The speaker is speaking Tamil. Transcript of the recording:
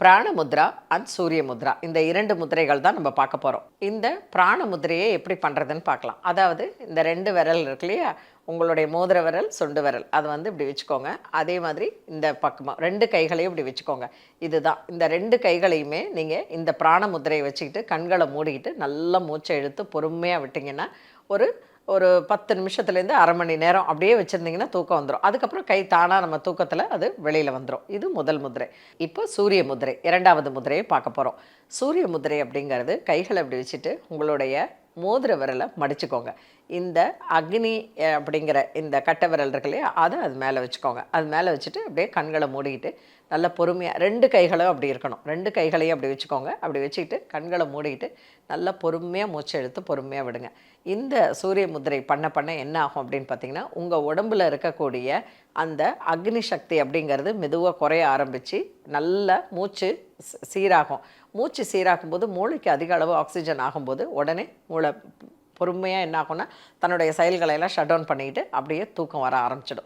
பிராண முத்ரா அண்ட் சூரிய முத்ரா இந்த 2 முத்திரைகள் தான் நம்ம பார்க்க போகிறோம். இந்த பிராண முத்திரையை எப்படி பண்ணுறதுன்னு பார்க்கலாம். அதாவது இந்த 2 விரல் இருக்கு இல்லையா, உங்களுடைய மோதிர விரல், சுண்டு விரல் அதை வந்து இப்படி வச்சுக்கோங்க. அதே மாதிரி இந்த பக்கமாக 2 கைகளையும் இப்படி வச்சுக்கோங்க. இதுதான் இந்த 2 கைகளையுமே நீங்கள் இந்த பிராண முத்திரையை வச்சுக்கிட்டு கண்களை மூடிக்கிட்டு நல்லா மூச்சை இழுத்து பொறுமையாக விட்டிங்கன்னா ஒரு ஒரு 10 நிமிஷத்துலேருந்து அரை மணி நேரம் அப்படியே வச்சுருந்தீங்கன்னா தூக்கம் வந்துடும். அதுக்கப்புறம் கை தானாக நம்ம தூக்கத்தில் அது வெளியில் வந்துடும். இது முதல் முதிரை. இப்போ சூரிய முதிரை, 2வது முதிரையை பார்க்க போகிறோம். சூரிய முதிரை அப்படிங்கிறது கைகளை அப்படி வச்சுட்டு உங்களுடைய மோதிர விரலை மடிச்சுக்கோங்க. இந்த அக்னி அப்படிங்கிற இந்த கட்டை விரல் இருக்கு இல்லையா, அதை அது மேலே வச்சுக்கோங்க. அது மேலே வச்சுட்டு அப்படியே கண்களை மூடிக்கிட்டு நல்லா பொறுமையாக 2 கைகளும் அப்படி இருக்கணும். 2 கைகளையும் அப்படி வச்சுக்கோங்க. அப்படி வச்சுக்கிட்டு கண்களை மூடிக்கிட்டு நல்லா பொறுமையாக மூச்சை இழுத்து பொறுமையாக விடுங்க. இந்த சூரிய முத்திரை பண்ண பண்ண என்ன ஆகும் அப்படின்னு பார்த்தீங்கன்னா, உங்கள் உடம்புல இருக்கக்கூடிய அந்த அக்னி சக்தி அப்படிங்கிறது மெதுவாக குறைய ஆரம்பித்து நல்லா மூச்சு சீராகும். மூச்சு சீராகும்போது மூளைக்கு அதிக அளவு ஆக்சிஜன் ஆகும்போது உடனே மூளை பொறுமையாக என்ன ஆகும்னா தன்னுடைய செயல்களை எல்லாம் ஷட் டவுன் பண்ணிக்கிட்டு அப்படியே தூக்கம் வர ஆரம்பிச்சிடும்.